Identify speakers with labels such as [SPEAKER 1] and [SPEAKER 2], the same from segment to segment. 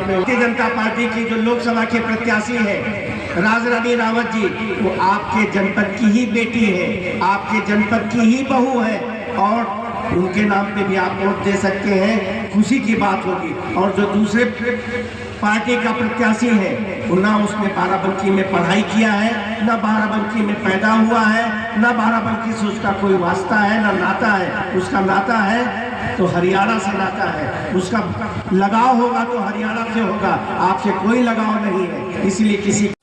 [SPEAKER 1] में। भारतीय जनता पार्टी की जो लोकसभा के प्रत्याशी है राजरानी रावत जी, वो आपके जनपद की ही बेटी है, आपके जनपद की ही बहू है और उनके नाम पे भी आप वोट दे सकते हैं, खुशी की बात होगी। और जो दूसरे पार्टी का प्रत्याशी है वो ना उसने बाराबंकी में पढ़ाई किया है, ना बाराबंकी में पैदा हुआ है, ना बाराबंकी से उसका कोई वास्ता है, ना नाता है। उसका नाता है तो हरियाणा से नाता है, उसका लगाव होगा तो हरियाणा से होगा, आपसे कोई लगाव नहीं है। इसलिए किसी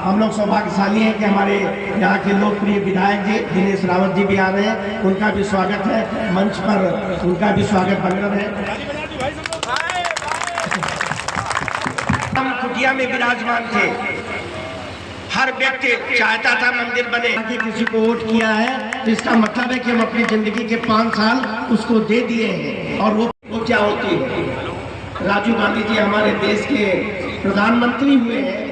[SPEAKER 1] हम लोग सौभाग्यशाली हैं कि हमारे यहाँ के लोकप्रिय विधायक जी दिनेश रावत जी भी आ रहे हैं, उनका भी स्वागत है मंच पर, उनका भी स्वागत बन रहा है। हम कुटिया में विराजमान थे, हर व्यक्ति चाहता था मंदिर बने, किसी को वोट किया है तो इसका मतलब है कि हम अपनी जिंदगी के 5 साल उसको दे दिए हैं। और वो क्या होती है, राजीव गांधी जी हमारे देश के प्रधानमंत्री हुए हैं,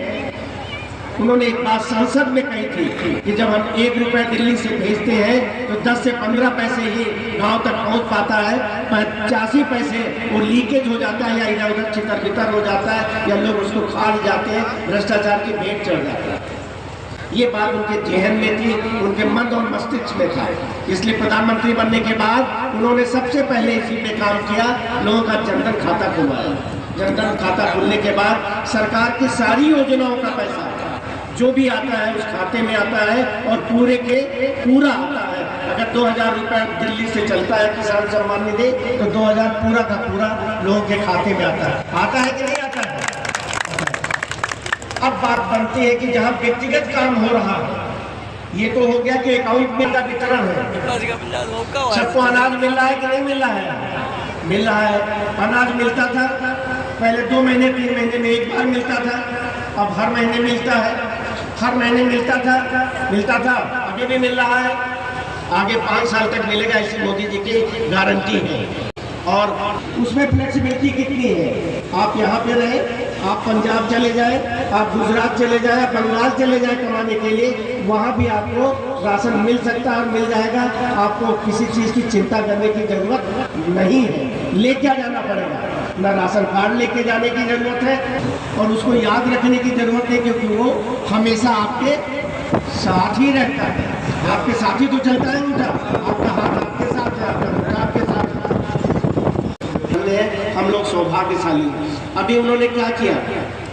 [SPEAKER 1] उन्होंने एक बात संसद में कही थी कि जब हम 1 रुपया दिल्ली से भेजते हैं तो 10 से 15 पैसे ही गांव तक पहुंच पाता है, 85 पैसे वो लीकेज हो जाता है या इधर उधर छितर बितर हो जाता है या लोग उसको खा जाते हैं, भ्रष्टाचार की भेंट चढ़ जाता है। ये बात उनके जहन में थी, उनके मन और मस्तिष्क में था। इसलिए प्रधानमंत्री बनने के बाद उन्होंने सबसे पहले इसी पे काम किया, लोगों का जनधन खाता खुलवाया। जनधन खाता खुलने के बाद सरकार की सारी योजनाओं का पैसा जो भी आता है उस खाते में आता है और पूरे के पूरा आता है। अगर 2000 रुपये दिल्ली से चलता है किसान सम्मान निधि तो 2000 पूरा का पूरा लोगों के खाते में आता है कि नहीं आता है। अब बात बनती है कि जहाँ व्यक्तिगत काम हो रहा है, ये तो हो गया कि अकाउंट में का वितरण है, सबको अनाज मिल रहा है कि नहीं मिल रहा है, मिल रहा है। अनाज मिलता था पहले 2 महीने 3 महीने में एक बार मिलता था, अब हर महीने मिलता है, हर महीने मिलता था, अभी भी मिल रहा है, आगे 5 साल तक मिलेगा, ऐसी मोदी जी की गारंटी है। और उसमें फ्लेक्सिबिलिटी कितनी है, आप यहाँ पे रहे, आप पंजाब चले जाए, आप गुजरात चले जाए, बंगाल चले जाए कमाने के लिए, वहाँ भी आपको राशन मिल सकता है और मिल जाएगा। आपको किसी चीज़ की चिंता करने की जरूरत नहीं है, ले क्या जाना पड़ेगा, ना राशन कार्ड लेके जाने की जरूरत है और उसको याद रखने की जरूरत है, क्योंकि वो हमेशा आपके साथ ही रहता है। आपके साथ ही तो चलता है उनका, आपका हाथ आपके साथ है, आपका मुद्दा आपके साथ है। हम लोग सौभाग्यशाली हैं। अभी उन्होंने क्या किया,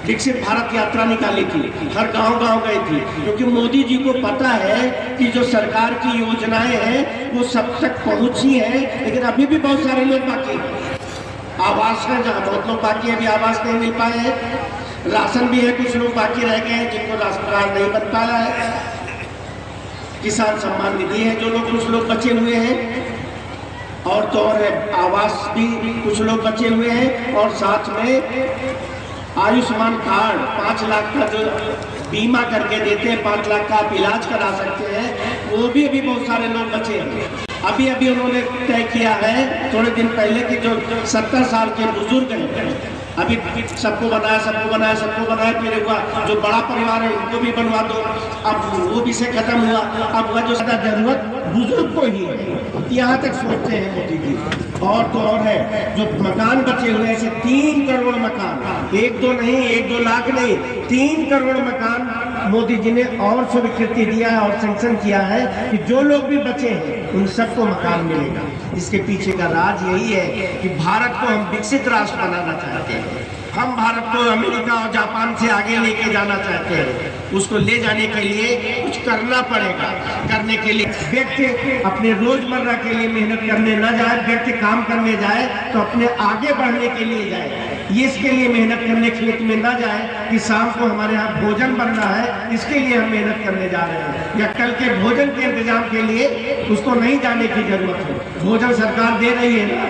[SPEAKER 1] विकसित भारत यात्रा निकाली थी, हर गांव गए थे, क्योंकि मोदी जी को पता है कि जो सरकार की योजनाएं हैं वो सब तक पहुंची है, लेकिन अभी भी बहुत सारे लोग बाकी हैं। आवास है, जहाँ बहुत लोग बाकी है, अभी आवास नहीं मिल पाए हैं। राशन भी है, कुछ लोग बाकी रह गए हैं जिनको राशन कार्ड नहीं बन पाया है। किसान सम्मान निधि है, जो लोग कुछ लोग बचे हुए हैं, और तो और आवास भी कुछ लोग बचे हुए हैं, और साथ में आयुष्मान कार्ड 5 लाख का जो बीमा करके देते हैं, 5 लाख का आप इलाज करा सकते हैं, वो भी अभी बहुत सारे लोग बचे हैं। अभी उन्होंने तय किया है थोड़े दिन पहले कि जो 70 साल के बुजुर्ग हैं, अभी सबको बनाया, फिर हुआ जो बड़ा परिवार है उनको भी बनवा दो, अब वो भी से खत्म हुआ। अब वह जो ज़्यादा जरूरत बुजुर्ग को ही है, यहाँ तक सोचते हैं मोदी जी। और तो और है, जो मकान बचे हुए ऐसे 3 करोड़ मकान, 1-2 नहीं, 1-2 लाख नहीं, 3 करोड़ मकान मोदी जी ने और स्वीकृति दिया है और सैंक्शन किया है कि जो लोग भी बचे हैं उन सबको मकान मिलेगा। इसके पीछे का राज यही है कि भारत को हम विकसित राष्ट्र बनाना चाहते हैं, हम भारत को अमेरिका और जापान से आगे लेके जाना चाहते हैं। उसको ले जाने के लिए कुछ करना पड़ेगा, करने के लिए व्यक्ति अपने रोजमर्रा के लिए मेहनत करने ना जाए, व्यक्ति काम करने जाए तो अपने आगे बढ़ने के लिए जाए, ये इसके लिए मेहनत करने खेत में ना जाए कि शाम को हमारे यहाँ भोजन बनना है, इसके लिए हम मेहनत करने जा रहे हैं, या कल के भोजन के इंतजाम के लिए उसको नहीं जाने की जरूरत है। भोजन सरकार दे रही है ना,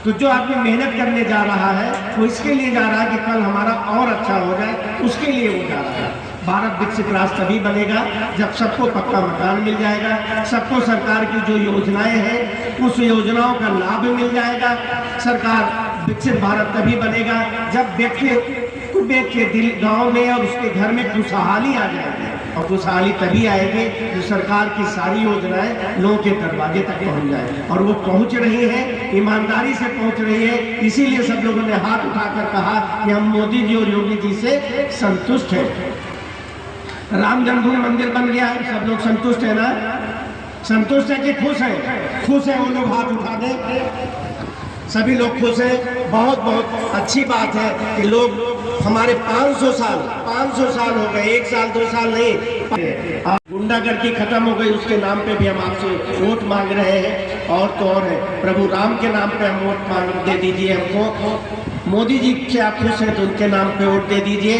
[SPEAKER 1] तो जो आदमी मेहनत करने जा रहा है वो इसके लिए जा रहा है कि कल हमारा और अच्छा हो जाए, उसके लिए वो जा रहा है। भारत विकसित राष्ट्र तभी बनेगा जब सबको पक्का मकान मिल जाएगा, सबको सरकार की जो योजनाएं हैं उस योजनाओं का लाभ मिल जाएगा, सरकार विकसित भारत तभी बनेगा जब व्यक्ति के दिल गांव में और उसके घर में खुशहाली आ जाएगी, और खुशहाली तभी आएगी जो सरकार की सारी योजनाएं लोगों के दरवाजे तक पहुंच जाए, और वो पहुंच रही है, ईमानदारी से पहुंच रही है। इसीलिए सब लोगों ने हाथ उठाकर कहा कि हम मोदी जी और योगी जी से संतुष्ट हैं। राम जन्मभूमि मंदिर बन गया है, सब लोग संतुष्ट है ना? संतुष्ट है कि खुश है? खुश है वो लोग हाथ उठा दें। सभी लोग खुश हैं। बहुत बहुत अच्छी बात है कि लोग हमारे 500 साल हो गए, 1 साल 2 साल नहीं, गुंडागर्दी खत्म हो गई, उसके नाम पे भी हम आपसे वोट मांग रहे हैं। और तो और है, प्रभु राम के नाम पे हम वोट मांग दे दीजिए हमको। मोदी जी से आप खुश हैं तो उनके नाम पे वोट दे दीजिए,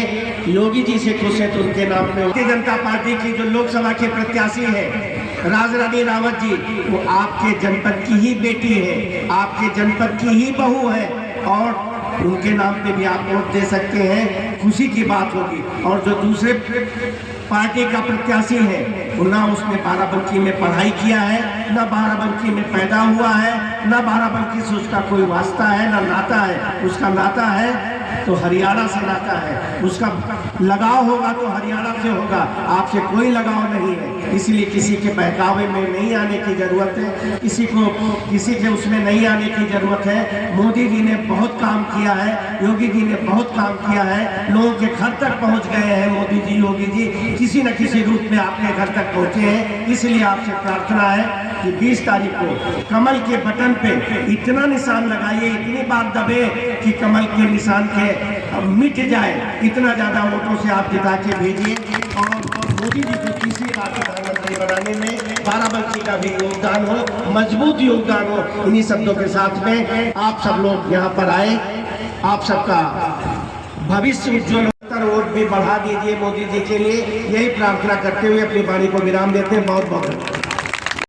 [SPEAKER 1] योगी जी से खुश हैं तो उनके नाम पे। भारतीय जनता पार्टी की जो लोकसभा के प्रत्याशी है राजरानी रावत जी, वो आपके जनपद की ही बेटी है, आपके जनपद की ही बहू है, और उनके नाम पे भी आप वोट दे सकते हैं, खुशी की बात होगी। और जो दूसरे पार्टी का प्रत्याशी है, वो ना उसने बाराबंकी में पढ़ाई किया है, ना बाराबंकी में पैदा हुआ है, ना बाराबंकी से उसका कोई वास्ता है, ना नाता है। उसका नाता है तो हरियाणा से नाता है, उसका लगाव होगा तो हरियाणा से होगा, आपसे कोई लगाव नहीं है। इसलिए किसी के बहकावे में नहीं आने की जरूरत है, किसी के उसमें नहीं आने की जरूरत है। मोदी जी ने बहुत काम किया है, योगी जी ने बहुत काम किया है, लोगों के घर तक पहुंच गए हैं मोदी जी, योगी जी किसी न किसी रूप में आपके घर तक पहुंचे हैं। इसलिए आपसे प्रार्थना है कि 20 तारीख को कमल के बटन पे इतना निशान लगाइए, इतनी बार दबे कि कमल के निशान के मिट जाए। इतना ज्यादा वोटों से आप जिता के भेजिए, और मोदी जी को तीसरी बार प्रधानमंत्री बनाने में बाराबंकी का भी योगदान हो, मजबूत योगदान हो। इन्हीं शब्दों के साथ में आप सब लोग यहाँ पर आए, आप सबका भविष्य उज्ज्वल, वोट भी बढ़ा दीजिए मोदी जी के लिए। यही प्रार्थना करते हुए अपनी वाणी को विराम देते हैं। बहुत बहुत